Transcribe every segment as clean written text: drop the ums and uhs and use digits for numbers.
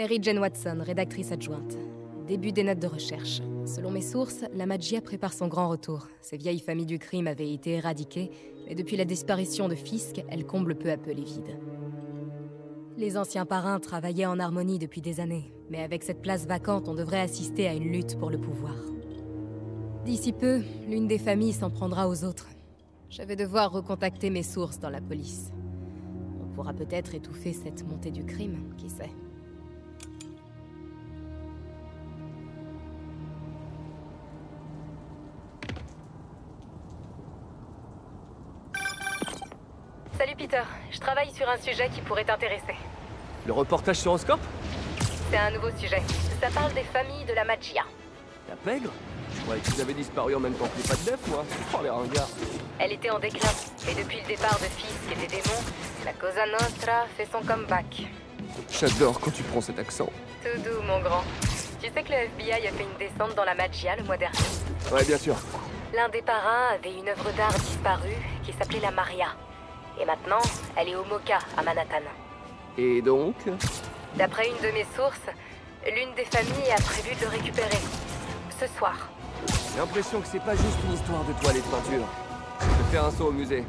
Mary Jane Watson, rédactrice adjointe. Début des notes de recherche. Selon mes sources, la Maggia prépare son grand retour. Ces vieilles familles du crime avaient été éradiquées, mais depuis la disparition de Fisk, elle comble peu à peu les vides. Les anciens parrains travaillaient en harmonie depuis des années, mais avec cette place vacante, on devrait assister à une lutte pour le pouvoir. D'ici peu, l'une des familles s'en prendra aux autres. Je vais devoir recontacter mes sources dans la police. On pourra peut-être étouffer cette montée du crime, qui sait. Salut Peter, je travaille sur un sujet qui pourrait t'intéresser. Le reportage sur Oscorp? C'est un nouveau sujet. Ça parle des familles de la Maggia. La pègre? Je croyais qu'ils avaient disparu en même temps que les pattes d'œuf, moi. Oh, les ringards. Elle était en déclin, et depuis le départ de Fisk et des démons, la Cosa Nostra fait son comeback. J'adore quand tu prends cet accent. Tout doux, mon grand. Tu sais que le FBI a fait une descente dans la Maggia le mois dernier? Ouais, bien sûr. L'un des parrains avait une œuvre d'art disparue qui s'appelait la Maria. Et maintenant, elle est au Mocha, à Manhattan. Et donc? D'après une de mes sources, l'une des familles a prévu de le récupérer. Ce soir. J'ai l'impression que c'est pas juste une histoire de toile et de peinture. Je vais faire un saut au musée.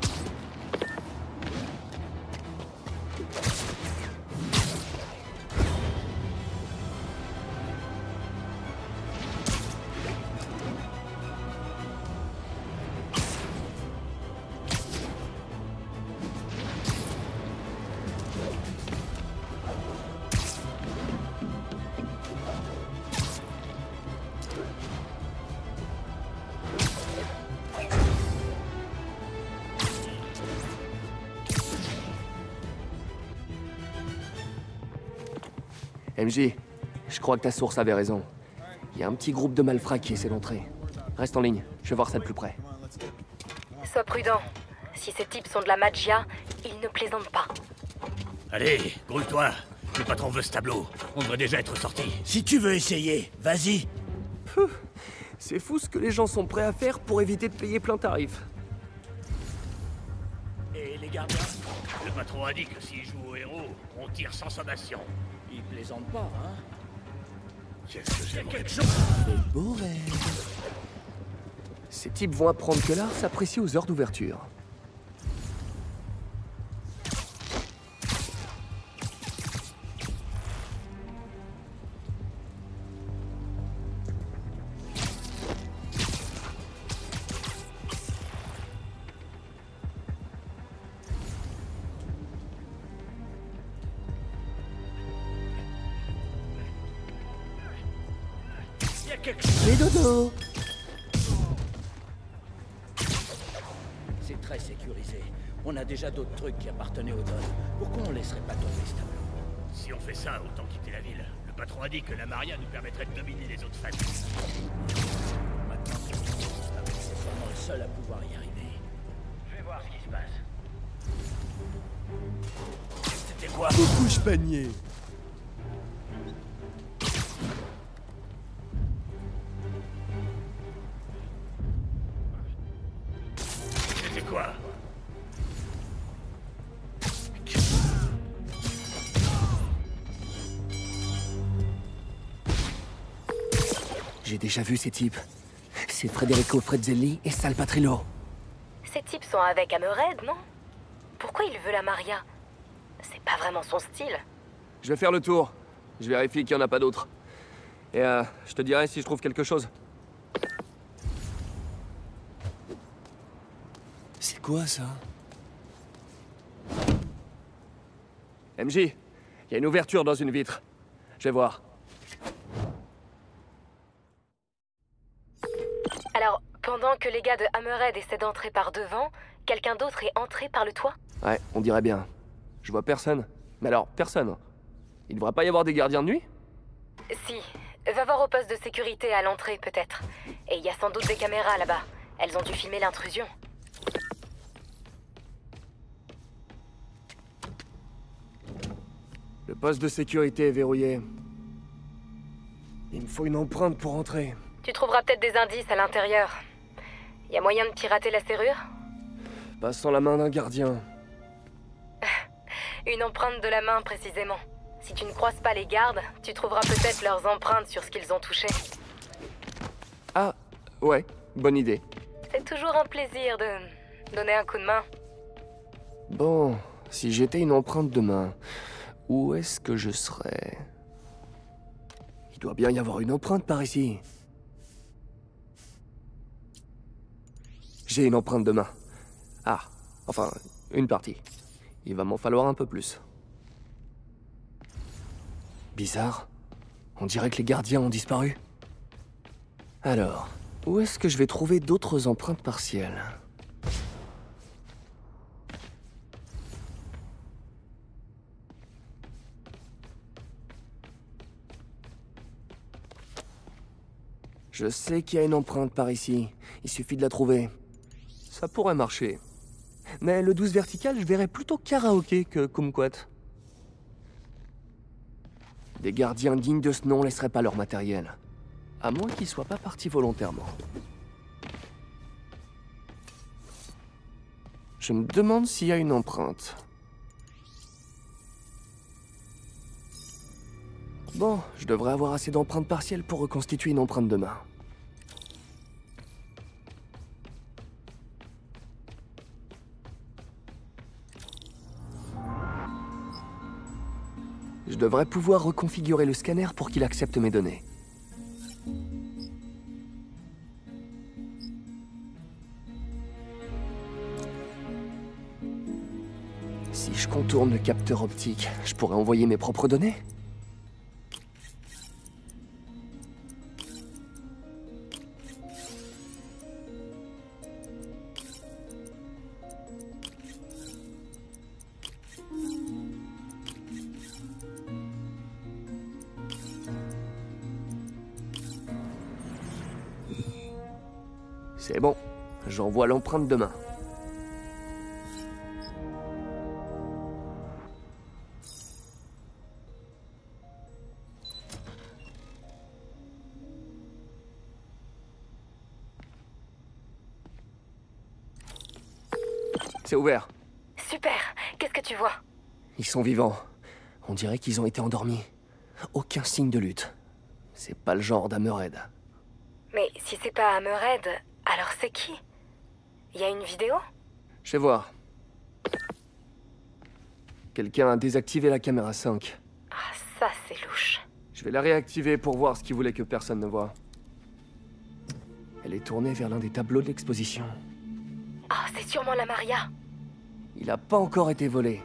MJ, je crois que ta source avait raison. Il y a un petit groupe de malfrats qui essaie d'entrer. Reste en ligne, je vais voir ça de plus près. Sois prudent. Si ces types sont de la Maggia, ils ne plaisantent pas. Allez, grouille-toi. Le patron veut ce tableau. On devrait déjà être sorti. Si tu veux essayer, vas-y. C'est fou ce que les gens sont prêts à faire pour éviter de payer plein tarif. Et les gardiens? Le patron a dit que s'il joue au héros, on tire sans sommation. Ils plaisantent pas, hein? Qu'est-ce que j'aimerais Quelque chose. Des beaux rêves. Ces types vont apprendre que l'art s'apprécie aux heures d'ouverture. Les dodos. C'est très sécurisé. On a déjà d'autres trucs qui appartenaient aux Don. Pourquoi on laisserait pas tomber ce tableau? Si on fait ça, autant quitter la ville. Le patron a dit que la Maria nous permettrait de dominer les autres familles. Maintenant, c'est vraiment le seul à pouvoir y arriver. Je vais voir ce qui se passe. C'était quoi? Couche panier. C'était quoi? J'ai déjà vu ces types. C'est Federico Frezzelli et Sal Patrillo. Ces types sont avec Hammerhead, non? Pourquoi il veut la Maria? C'est pas vraiment son style. Je vais faire le tour. Je vérifie qu'il n'y en a pas d'autres. Et je te dirai si je trouve quelque chose. C'est quoi ça? MJ, il y a une ouverture dans une vitre. Je vais voir. Alors, pendant que les gars de Hammerhead essaient d'entrer par devant, quelqu'un d'autre est entré par le toit? Ouais, on dirait bien. Je vois personne. Mais alors, personne. Il devrait pas y avoir des gardiens de nuit? Si. Va voir au poste de sécurité à l'entrée, peut-être. Et il y a sans doute des caméras là-bas. Elles ont dû filmer l'intrusion. Le poste de sécurité est verrouillé. Il me faut une empreinte pour entrer. Tu trouveras peut-être des indices à l'intérieur. Y a moyen de pirater la serrure? Pas sans la main d'un gardien. Une empreinte de la main, précisément. Si tu ne croises pas les gardes, tu trouveras peut-être leurs empreintes sur ce qu'ils ont touché. Ah, ouais, bonne idée. C'est toujours un plaisir de donner un coup de main. Bon, si j'étais une empreinte de main, où est-ce que je serais? Il doit bien y avoir une empreinte par ici. J'ai une empreinte de main. Ah, enfin, une partie. Il va m'en falloir un peu plus. Bizarre. On dirait que les gardiens ont disparu. Alors, où est-ce que je vais trouver d'autres empreintes partielles? Je sais qu'il y a une empreinte par ici. Il suffit de la trouver. Ça pourrait marcher. Mais le 12 vertical, je verrais plutôt karaoké que kumquat. Des gardiens dignes de ce nom laisseraient pas leur matériel. À moins qu'ils soient pas partis volontairement. Je me demande s'il y a une empreinte. Bon, je devrais avoir assez d'empreintes partielles pour reconstituer une empreinte de main. Je devrais pouvoir reconfigurer le scanner pour qu'il accepte mes données. Si je contourne le capteur optique, je pourrais envoyer mes propres données? C'est bon, j'envoie l'empreinte de main. C'est ouvert. Super. Qu'est-ce que tu vois? Ils sont vivants. On dirait qu'ils ont été endormis. Aucun signe de lutte. C'est pas le genre d'Hammerhead. Mais si c'est pas Hammerhead, alors c'est qui? Y a une vidéo? Je vais voir. Quelqu'un a désactivé la caméra 5. Ah, ça c'est louche. Je vais la réactiver pour voir ce qu'il voulait que personne ne voit. Elle est tournée vers l'un des tableaux de l'exposition. Ah, c'est sûrement la Maria. Il a pas encore été volé.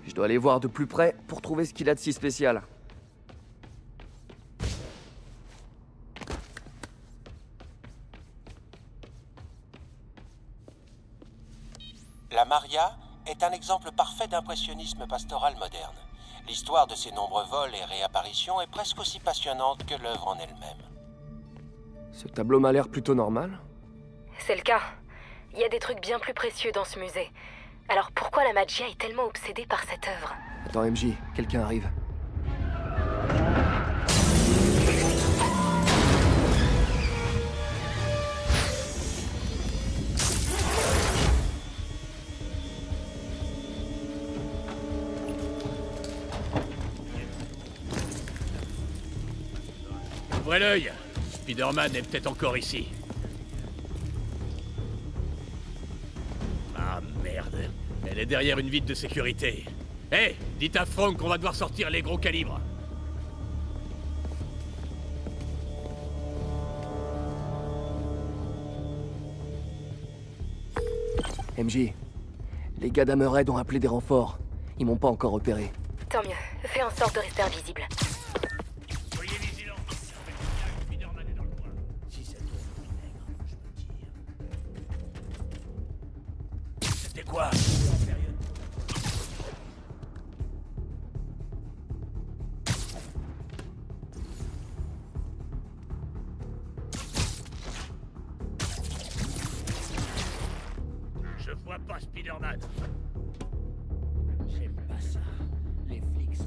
Je dois aller voir de plus près pour trouver ce qu'il a de si spécial. La Maria est un exemple parfait d'impressionnisme pastoral moderne. L'histoire de ses nombreux vols et réapparitions est presque aussi passionnante que l'œuvre en elle-même. Ce tableau m'a l'air plutôt normal. C'est le cas. Il y a des trucs bien plus précieux dans ce musée. Alors pourquoi la Magia est tellement obsédée par cette œuvre? Attends, MJ, quelqu'un arrive. Ouvrez l'œil. Spider-Man est peut-être encore ici. Ah merde. Elle est derrière une vitre de sécurité. Hé, dites à Frank qu'on va devoir sortir les gros calibres. MJ, les gars d'Hammerhead ont appelé des renforts. Ils m'ont pas encore repéré. Tant mieux. Fais en sorte de rester invisible. Soyez vigilants. Spider-Man est dans le coin. Si ça tourne au vinaigre, je peux dire. C'était quoi? Je vois pas Spider-Man. J'aime pas ça. Les flics sont...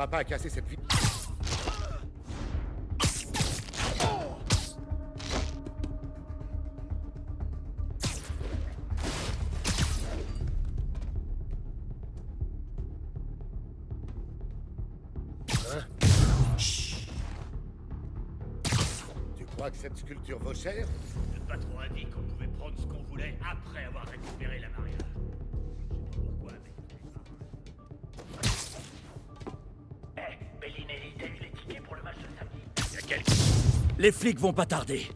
n'arrivera pas à casser cette vitre. Tu crois que cette sculpture vaut cher? Le patron a dit qu'on pouvait prendre ce qu'on voulait après avoir récupéré la Maria. Je sais pas pourquoi, mais... Bellinelli, t'as eu les tickets pour le match de samedi? Il y a quelques... Les flics vont pas tarder.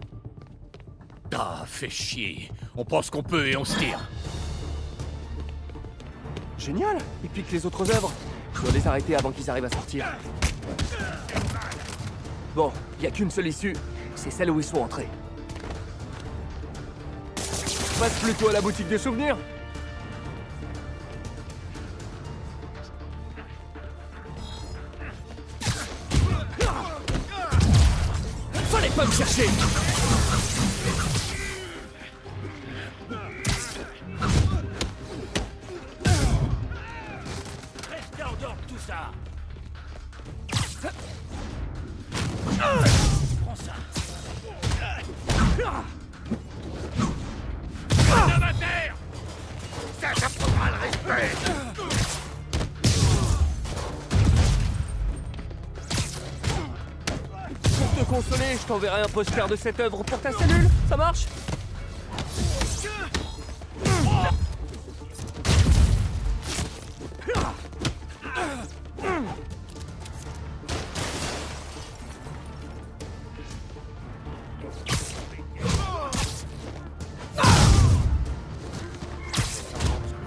Ah, fait chier. On pense qu'on peut et on se tire. Génial! Ils piquent les autres œuvres. Je dois les arrêter avant qu'ils arrivent à sortir. Bon, il y a qu'une seule issue. C'est celle où ils sont entrés. Passe plutôt à la boutique des souvenirs. Fallait pas me chercher. Restez en dehors de tout ça. Prends ça. Homme à terre. Ça t'apprendra le respect! Pour te consoler, je t'enverrai un poster de cette œuvre pour ta cellule. Ça marche?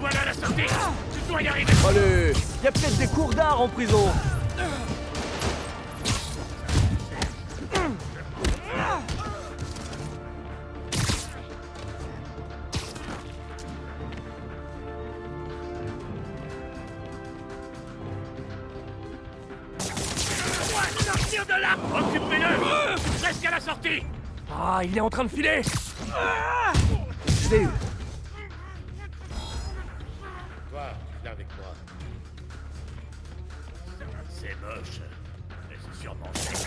Voilà la sortie. Tu dois y arriver. Allez, il y a peut-être des cours d'art en prison. Sortir de là. Occupez-le. Reste à la sortie. Ah, il est en train de filer. Je l'ai eu. Toi, tu viens avec moi. C'est moche, mais c'est sûrement fait.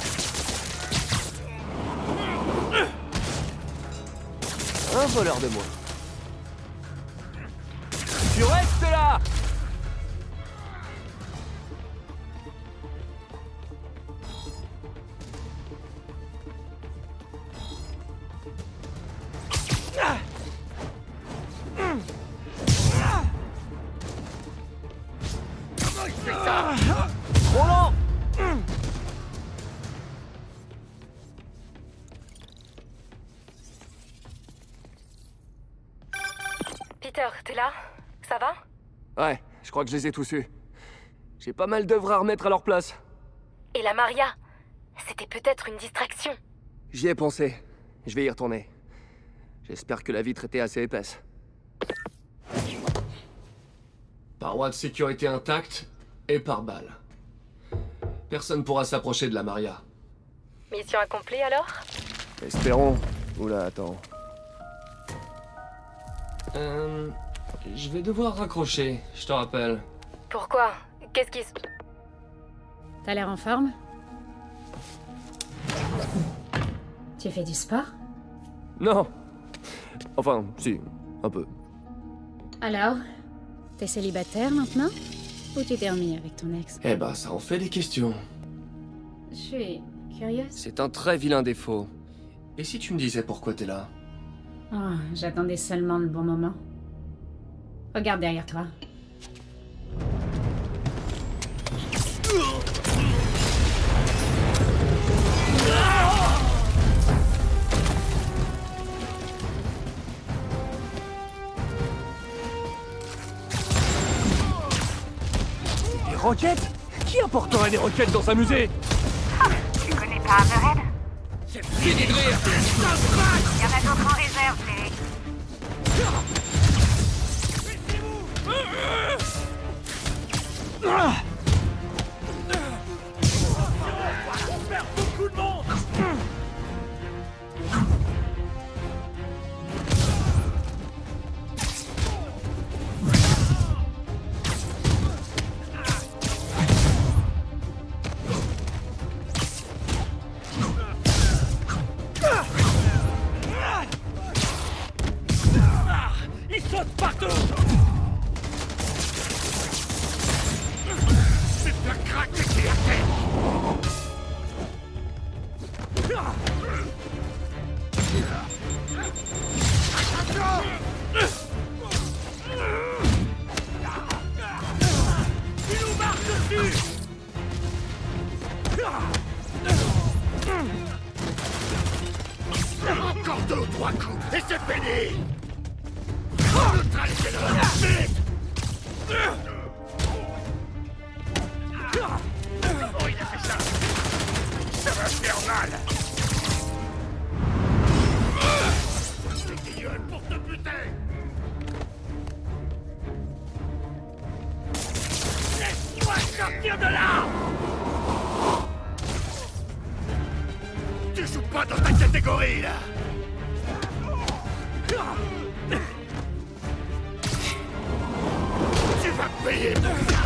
Un voleur de moi. Tu restes là! Trop lent! Peter, t'es là? Ça va? Ouais, je crois que je les ai tous eus. J'ai pas mal d'œuvres à remettre à leur place. Et la Maria? C'était peut-être une distraction. J'y ai pensé. Je vais y retourner. J'espère que la vitre était assez épaisse. Paroi de sécurité intacte et par balle. Personne pourra s'approcher de la Maria. Mission accomplie alors? Espérons. Oula, attends. Je vais devoir raccrocher, je te rappelle. Pourquoi? Qu'est-ce qui se... T'as l'air en forme? Tu fais du sport? Non. Enfin, si, un peu. Alors, t'es célibataire maintenant? Ou tu t'es remis avec ton ex? Eh ben, ça en fait des questions. Je suis curieuse. C'est un très vilain défaut. Et si tu me disais pourquoi t'es là? Oh, j'attendais seulement le bon moment. Regarde derrière toi. Des roquettes? Qui apporterait des roquettes dans un musée? Tu connais pas Hammerhead? C'est fini de rire! Il y en a d'autres en réserve, Félix. On perd beaucoup de monde. Il nous marche dessus! Encore 2 ou 3 coups, et c'est fini! Neutralisez-le! Vite! Oh, il a fait ça! Ça va faire mal! Des gueules pour te buter! Laisse-moi sortir de là! Tu joues pas dans ta catégorie, là! Tu vas payer pour ça!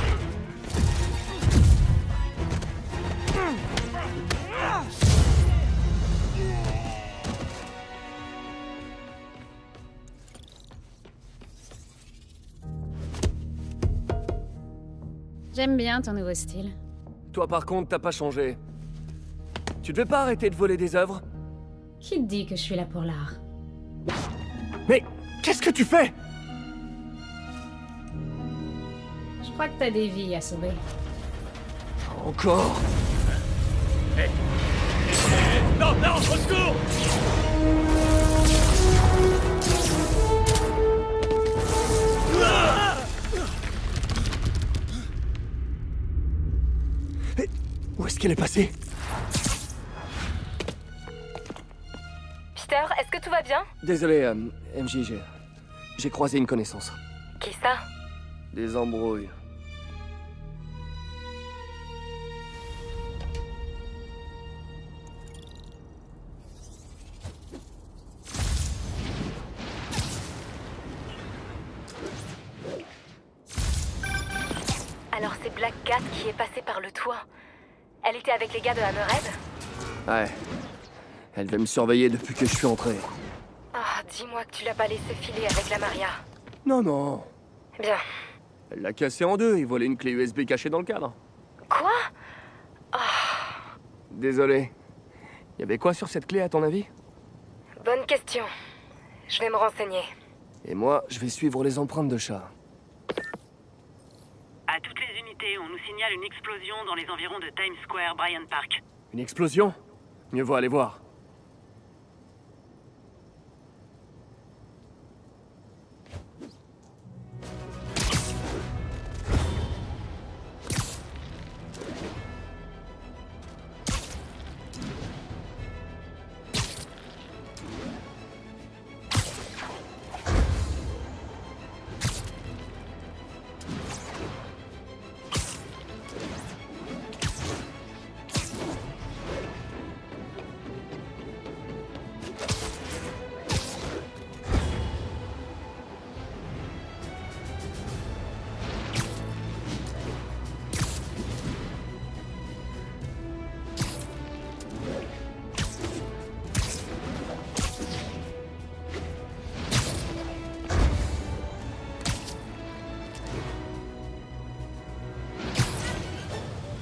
J'aime bien ton nouveau style. Toi par contre, t'as pas changé. Tu devais pas arrêter de voler des œuvres? Qui te dit que je suis là pour l'art? Mais qu'est-ce que tu fais? Je crois que t'as des vies à sauver. Encore? Hé! Non, non, au secours! Et où est-ce qu'elle est passée? Peter, est-ce que tout va bien? Désolé, MJ, j'ai croisé une connaissance. Qui ça? Des embrouilles. Alors c'est Black Cat qui est passée par le toit. Elle était avec les gars de Hammerhead? Ouais. Elle devait me surveiller depuis que je suis entré. Ah, dis-moi que tu l'as pas laissé filer avec la Maria. Non, non. Bien. Elle l'a cassé en deux et volé une clé USB cachée dans le cadre. Quoi? Désolé. Y avait quoi sur cette clé à ton avis? Bonne question. Je vais me renseigner. Et moi, je vais suivre les empreintes de chat. À toutes les unités, on nous signale une explosion dans les environs de Times Square, Bryant Park. Une explosion? Mieux vaut aller voir.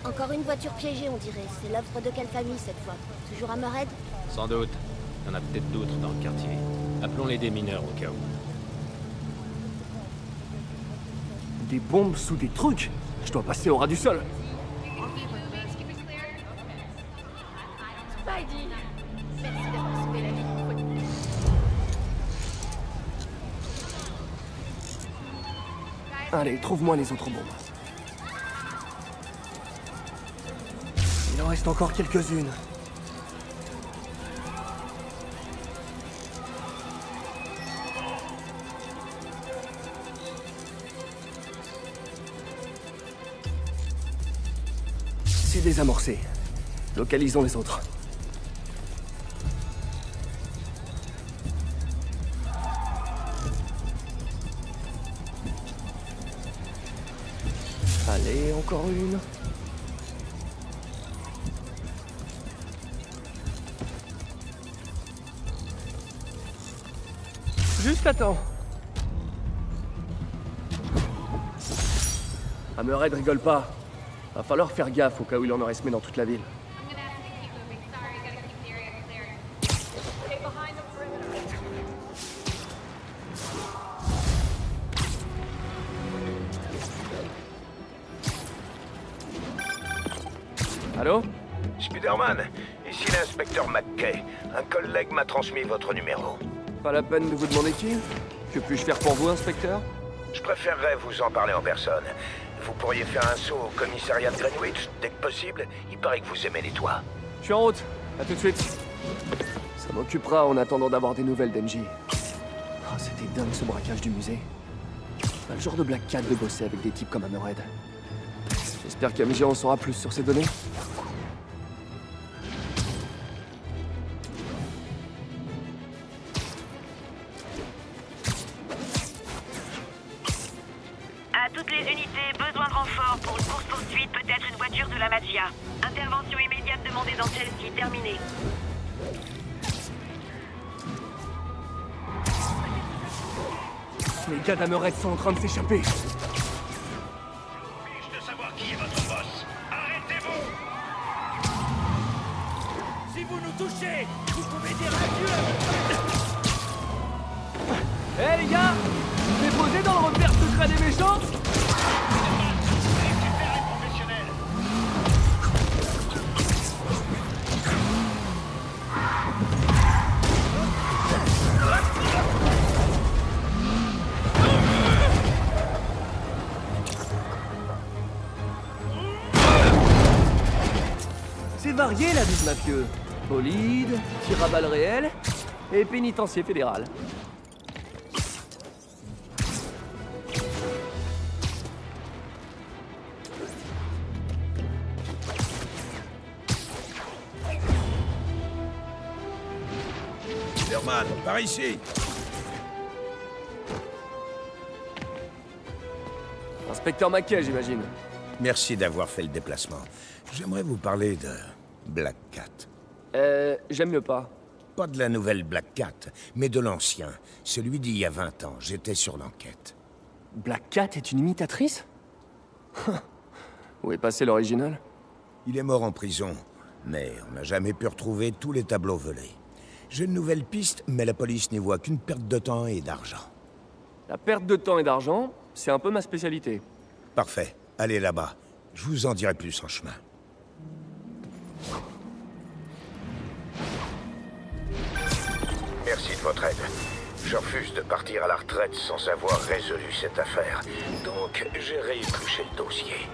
Encore une voiture piégée, on dirait. C'est l'œuvre de quelle famille cette fois? Toujours Hammerhead? Sans doute. Il y en a peut-être d'autres dans le quartier. Appelons-les des mineurs au cas où. Des bombes sous des trucs? Je dois passer au ras du sol. Spidey! Merci d'avoir sauvé la vie. Allez, trouve-moi les autres bombes. Il en reste encore quelques-unes. C'est désamorcé. Localisons les autres. Allez, encore une. Juste à temps. Hammerhead rigole pas. Va falloir faire gaffe au cas où il en aurait semé dans toute la ville. Allô? Spider-Man, ici l'inspecteur McKay. Un collègue m'a transmis votre numéro. Pas la peine de vous demander qui? Que puis-je faire pour vous, inspecteur? Je préférerais vous en parler en personne. Vous pourriez faire un saut au commissariat de Greenwich, dès que possible. Il paraît que vous aimez les toits. Je suis en route. À tout de suite. Ça m'occupera en attendant d'avoir des nouvelles d'MJ. Oh, c'était dingue ce braquage du musée. Pas le genre de Black Cat de bosser avec des types comme Hammerhead. J'espère qu'MJ en saura plus sur ces données. À toutes les unités, besoin de renfort pour une course-poursuite, peut-être une voiture de la Mafia. Intervention immédiate demandée dans Chelsea, terminée. Les gars d'Hammerhead sont en train de s'échapper. Je m'oblige de savoir qui est votre boss. Arrêtez-vous! Si vous nous touchez, vous pouvez dire adieu à votre... Hé les gars! Vous êtes posé dans le repère secret des méchants? C'est varié la vie de mafieux. Bolide, tir à balles réelles et pénitencier fédéral. Spider-Man, par ici. Inspecteur McKay, j'imagine. Merci d'avoir fait le déplacement. J'aimerais vous parler de Black Cat. J'aime mieux pas. Pas de la nouvelle Black Cat, mais de l'ancien. Celui d'il y a 20 ans. J'étais sur l'enquête. Black Cat est une imitatrice? Où est passé l'original? Il est mort en prison, mais on n'a jamais pu retrouver tous les tableaux volés. J'ai une nouvelle piste, mais la police n'y voit qu'une perte de temps et d'argent. La perte de temps et d'argent, c'est un peu ma spécialité. Parfait. Allez là-bas. Je vous en dirai plus en chemin. Merci de votre aide. Je refuse de partir à la retraite sans avoir résolu cette affaire. Donc, j'ai réépluché le dossier.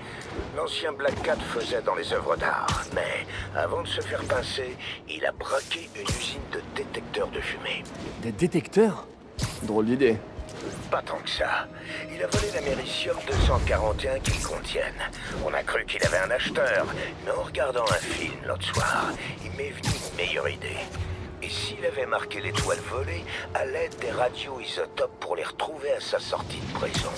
L'ancien Black Cat faisait dans les œuvres d'art, mais avant de se faire pincer, il a braqué une usine de détecteurs de fumée. Des détecteurs? Drôle d'idée. Pas tant que ça. Il a volé l'américium 241 qu'ils contiennent. On a cru qu'il avait un acheteur, mais en regardant un film l'autre soir, il m'est venu une meilleure idée. Et s'il avait marqué l'étoile volée à l'aide des radioisotopes pour les retrouver à sa sortie de prison?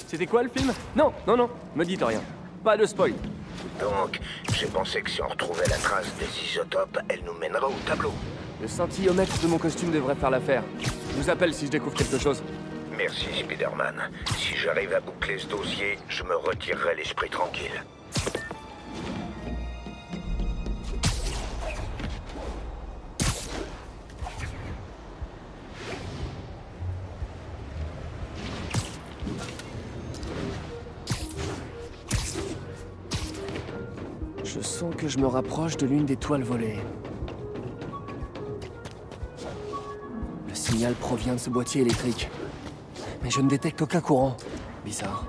C'était quoi le film? Non, non, non, me dites rien. Pas de spoil. Donc, j'ai pensé que si on retrouvait la trace des isotopes, elle nous mènera au tableau. Le scintillomètre de mon costume devrait faire l'affaire. Je vous appelle si je découvre quelque chose. Merci, Spider-Man. Si j'arrive à boucler ce dossier, je me retirerai l'esprit tranquille. Je sens que je me rapproche de l'une des toiles volées. Le signal provient de ce boîtier électrique. Mais je ne détecte aucun courant. Bizarre.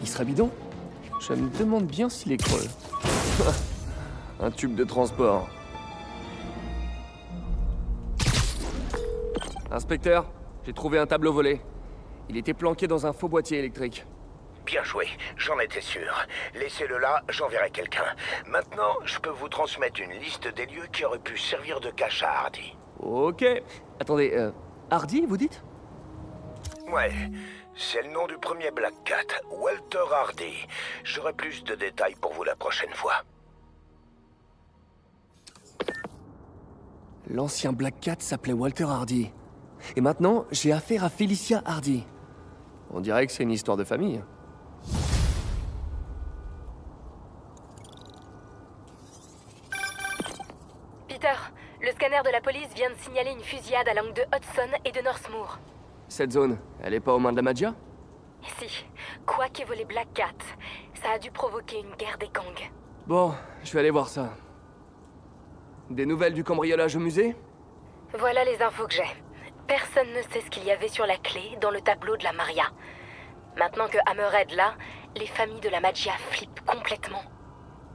Il serait bidon? Je me demande bien s'il est creux. Un tube de transport. Inspecteur, j'ai trouvé un tableau volé. Il était planqué dans un faux boîtier électrique. Bien joué, j'en étais sûr. Laissez-le là, j'enverrai quelqu'un. Maintenant, je peux vous transmettre une liste des lieux qui auraient pu servir de cache à Hardy. Ok. Attendez, Hardy, vous dites? Ouais, c'est le nom du premier Black Cat, Walter Hardy. J'aurai plus de détails pour vous la prochaine fois. L'ancien Black Cat s'appelait Walter Hardy. Et maintenant, j'ai affaire à Felicia Hardy. On dirait que c'est une histoire de famille. Peter, le scanner de la police vient de signaler une fusillade à l'angle de Hudson et de Northmoor. Cette zone, elle est pas aux mains de la Mafia? Si, quoi qu'ait volé Black Cat, ça a dû provoquer une guerre des gangs. Bon, je vais aller voir ça. Des nouvelles du cambriolage au musée? Voilà les infos que j'ai. Personne ne sait ce qu'il y avait sur la clé dans le tableau de la Maria. Maintenant que Hammerhead est là, les familles de la Maggia flippent complètement.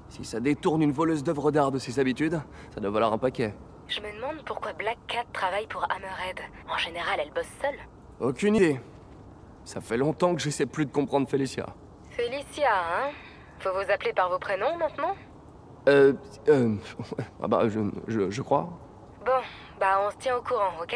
Si ça détourne une voleuse d'œuvres d'art de ses habitudes, ça doit valoir un paquet. Je me demande pourquoi Black Cat travaille pour Hammerhead. En général, elle bosse seule. Aucune idée. Ça fait longtemps que j'essaie plus de comprendre Felicia. Felicia, hein? Faut vous appeler par vos prénoms maintenant? Ah bah, je crois. Bon, bah on se tient au courant, ok?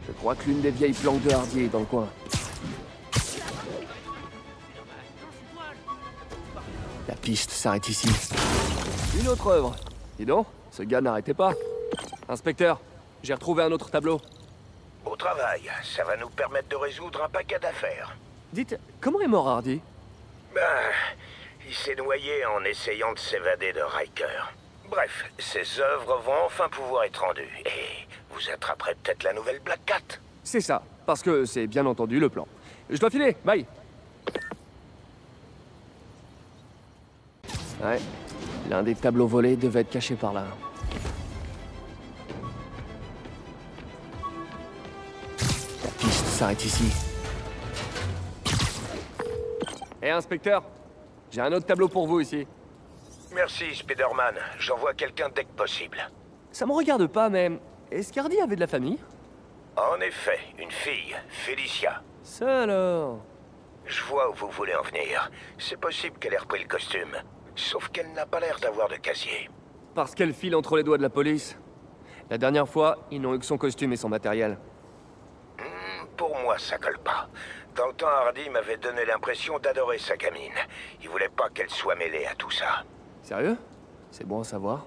Je crois que l'une des vieilles planques de Hardy est dans le coin. La piste s'arrête ici. Une autre œuvre. Dis donc, ce gars n'arrêtait pas. Inspecteur, j'ai retrouvé un autre tableau. Au travail, ça va nous permettre de résoudre un paquet d'affaires. Dites, comment est mort Hardy? Ben, il s'est noyé en essayant de s'évader de Riker. Bref, ses œuvres vont enfin pouvoir être rendues. Et vous attraperez peut-être la nouvelle Black Cat. C'est ça, parce que c'est bien entendu le plan. Je dois filer, bye. Ouais, l'un des tableaux volés devait être caché par là. La piste s'arrête ici. Hé, inspecteur, j'ai un autre tableau pour vous ici. Merci, Spider-Man. J'envoie quelqu'un dès que possible. Ça me regarde pas, mais est-ce qu'Hardy avait de la famille? En effet, une fille, Felicia. Ça alors? Je vois où vous voulez en venir. C'est possible qu'elle ait repris le costume. Sauf qu'elle n'a pas l'air d'avoir de casier. Parce qu'elle file entre les doigts de la police. La dernière fois, ils n'ont eu que son costume et son matériel. Pour moi, ça colle pas. Dans le temps, Hardy m'avait donné l'impression d'adorer sa gamine. Il voulait pas qu'elle soit mêlée à tout ça. Sérieux? C'est bon à savoir.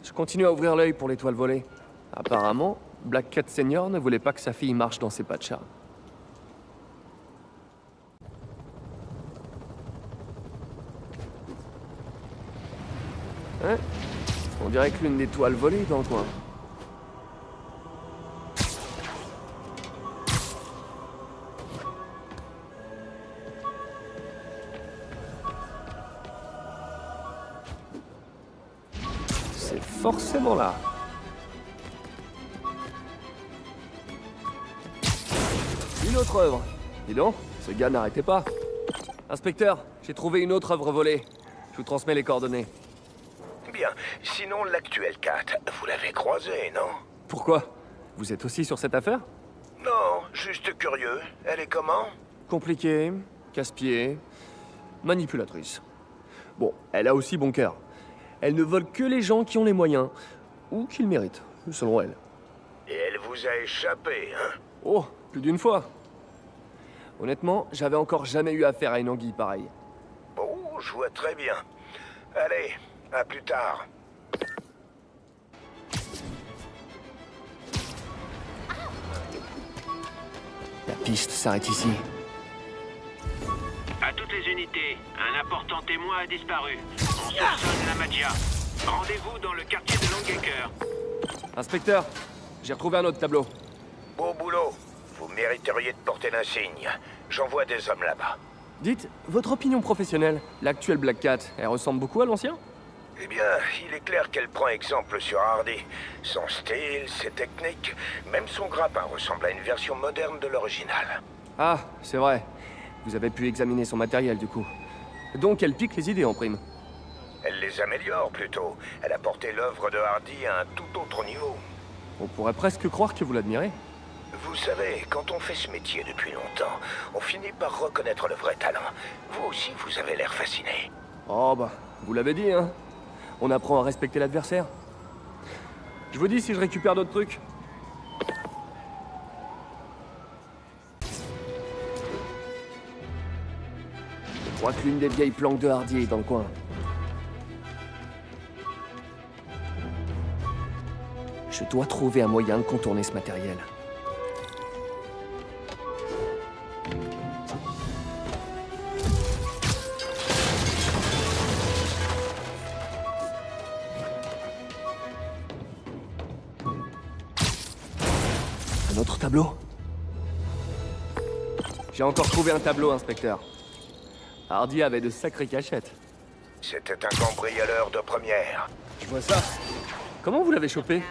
Je continue à ouvrir l'œil pour l'étoile volée. Apparemment, Black Cat Senior ne voulait pas que sa fille marche dans ses pas de chat. Hein? On dirait que l'une des toiles volées est dans le coin. C'est forcément là. Une autre œuvre. Dis donc, ce gars n'arrêtait pas. Inspecteur, j'ai trouvé une autre œuvre volée. Je vous transmets les coordonnées. Bien. Sinon, l'actuelle Cat, vous l'avez croisée, non? Pourquoi? Vous êtes aussi sur cette affaire? Non, juste curieux. Elle est comment? Compliquée, casse-pied, manipulatrice. Bon, elle a aussi bon cœur. Elle ne vole que les gens qui ont les moyens, ou qui le méritent, selon elle. Et elle vous a échappé, hein? Oh, plus d'une fois. Honnêtement, j'avais encore jamais eu affaire à une anguille pareille. Oh, je vois très bien. Allez, à plus tard. La piste s'arrête ici. À toutes les unités, un important témoin a disparu. On soupçonne la Maggia. Rendez-vous dans le quartier de Longacre. Inspecteur, j'ai retrouvé un autre tableau. Beau boulot. Vous mériteriez de porter l'insigne. J'envoie des hommes là-bas. Dites, votre opinion professionnelle, l'actuelle Black Cat, elle ressemble beaucoup à l'ancien? Eh bien, il est clair qu'elle prend exemple sur Hardy. Son style, ses techniques, même son grappin ressemble à une version moderne de l'original. Ah, c'est vrai. Vous avez pu examiner son matériel, du coup. Donc elle pique les idées en prime. Elle les améliore, plutôt. Elle a porté l'œuvre de Hardy à un tout autre niveau. On pourrait presque croire que vous l'admirez. Vous savez, quand on fait ce métier depuis longtemps, on finit par reconnaître le vrai talent. Vous aussi, vous avez l'air fasciné. Oh bah, vous l'avez dit, hein. On apprend à respecter l'adversaire. Je vous dis si je récupère d'autres trucs. Je crois que l'une des vieilles planques de Hardy est dans le coin. Je dois trouver un moyen de contourner ce matériel. tableau? J'ai encore trouvé un tableau, inspecteur. Hardy avait de sacrées cachettes. C'était un cambrioleur de première. Je vois ça. Comment vous l'avez chopé?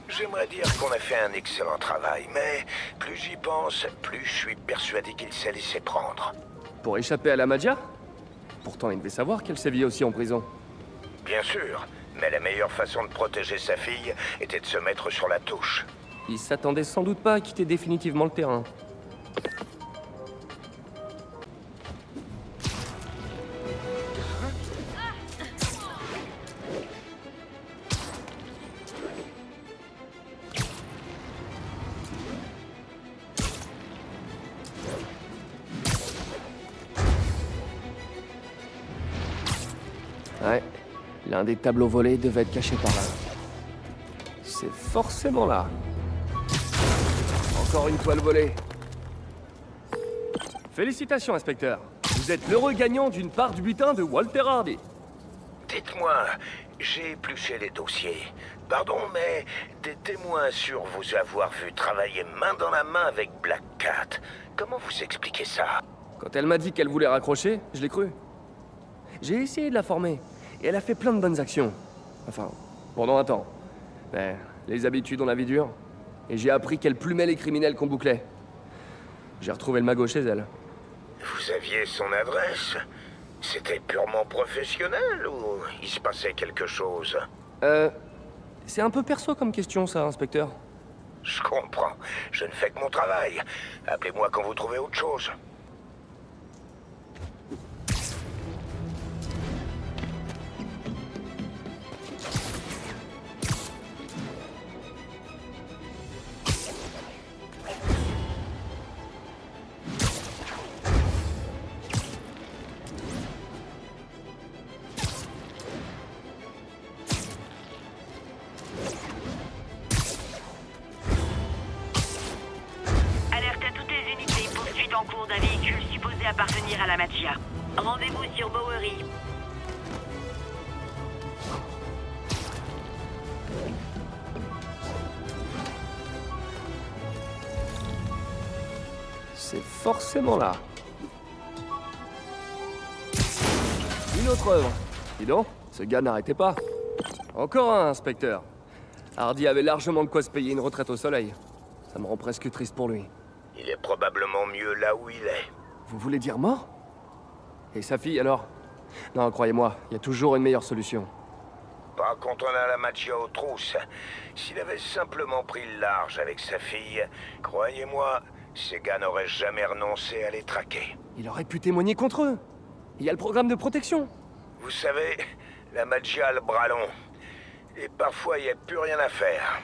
J'aimerais dire qu'on a fait un excellent travail, mais plus j'y pense, plus je suis persuadé qu'il s'est laissé prendre. Pour échapper à la Maggia? Pourtant, il devait savoir qu'elle sévillait aussi en prison. Bien sûr, mais la meilleure façon de protéger sa fille était de se mettre sur la touche. Il s'attendait sans doute pas à quitter définitivement le terrain. Ouais, l'un des tableaux volés devait être caché par là. C'est forcément là. Encore une toile volée. Félicitations, inspecteur. Vous êtes l'heureux gagnant d'une part du butin de Walter Hardy. Dites-moi, j'ai épluché les dossiers. Pardon, mais des témoins assurent vous avoir vu travailler main dans la main avec Black Cat. Comment vous expliquez ça? Quand elle m'a dit qu'elle voulait raccrocher, je l'ai cru. J'ai essayé de la former, et elle a fait plein de bonnes actions. Enfin, pendant un temps. Mais les habitudes ont la vie dure, et j'ai appris qu'elle plumait les criminels qu'on bouclait. J'ai retrouvé le magot chez elle. Vous aviez son adresse? C'était purement professionnel ou il se passait quelque chose? C'est un peu perso comme question, ça, inspecteur. Je comprends. Je ne fais que mon travail. Appelez-moi quand vous trouvez autre chose. En cours d'un véhicule supposé appartenir à la Maggia. Rendez-vous sur Bowery. C'est forcément là. Une autre œuvre. Dis donc, ce gars n'arrêtait pas. Encore un, inspecteur. Hardy avait largement de quoi se payer une retraite au soleil. Ça me rend presque triste pour lui. Il est probablement mieux là où il est. Vous voulez dire mort? Et sa fille, alors? Non, croyez-moi, il y a toujours une meilleure solution. Pas quand on a la Maggia aux trousses. S'il avait simplement pris le large avec sa fille, croyez-moi, ces gars n'auraient jamais renoncé à les traquer. Il aurait pu témoigner contre eux. Il y a le programme de protection. Vous savez, la Maggia a le bras long. Et parfois, il n'y a plus rien à faire.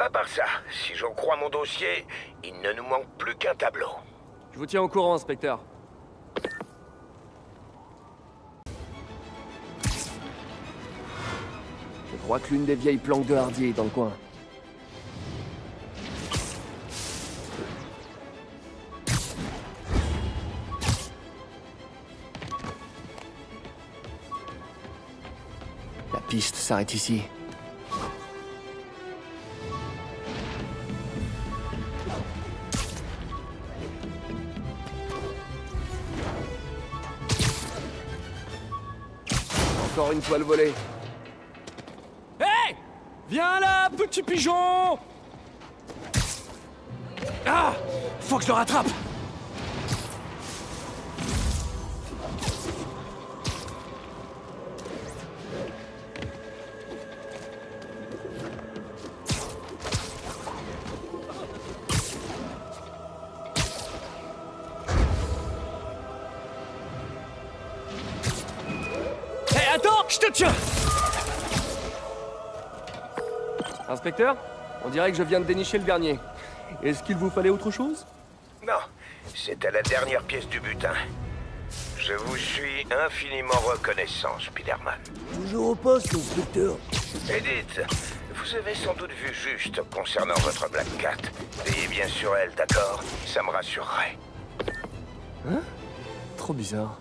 À part ça, si j'en crois mon dossier, il ne nous manque plus qu'un tableau. Je vous tiens au courant, inspecteur. Je crois que l'une des vieilles planques de Hardy est dans le coin. La piste s'arrête ici. Encore une toile volée. Hé! Viens là, petit pigeon! Ah! Faut que je le rattrape! Attends, je te tiens! Inspecteur, on dirait que je viens de dénicher le dernier. Est-ce qu'il vous fallait autre chose? Non, c'était la dernière pièce du butin. Je vous suis infiniment reconnaissant, Spider-Man. Toujours au poste, inspecteur. Edith, vous avez sans doute vu juste concernant votre Black Cat. Veillez bien sur elle, d'accord? Ça me rassurerait. Hein? Trop bizarre.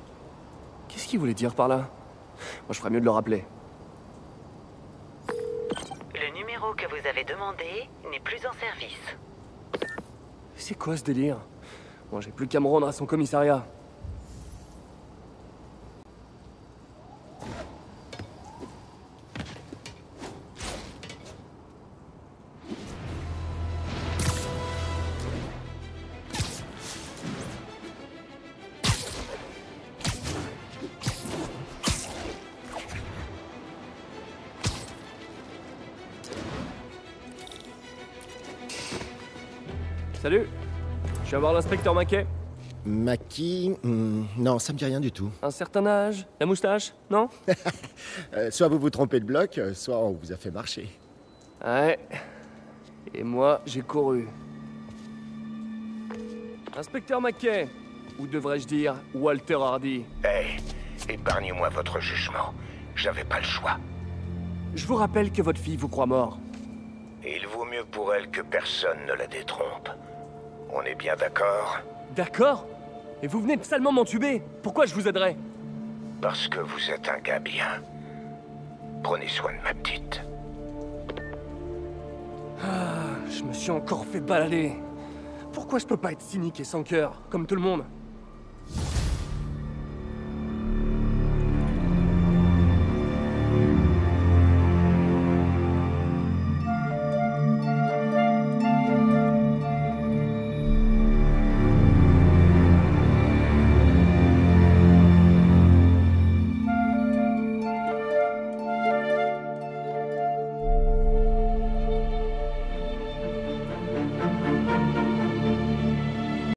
Qu'est-ce qu'il voulait dire par là? Moi, je ferais mieux de le rappeler. Le numéro que vous avez demandé n'est plus en service. C'est quoi ce délire? Bon, j'ai plus qu'à me rendre à son commissariat. Salut, je viens voir l'inspecteur Mackay. Mackie... non, ça me dit rien du tout. Un certain âge, la moustache, non? Soit vous vous trompez de bloc, soit on vous a fait marcher. Ouais. Et moi, j'ai couru. Inspecteur Mackay, ou devrais-je dire Walter Hardy. Hey, épargnez-moi votre jugement. J'avais pas le choix. Je vous rappelle que votre fille vous croit mort. Et il vaut mieux pour elle que personne ne la détrompe. On est bien d'accord? D'accord? Et vous venez de salement m'entuber. Pourquoi je vous aiderais? Parce que vous êtes un gars bien. Prenez soin de ma petite. Ah, je me suis encore fait balader. Pourquoi je peux pas être cynique et sans cœur, comme tout le monde?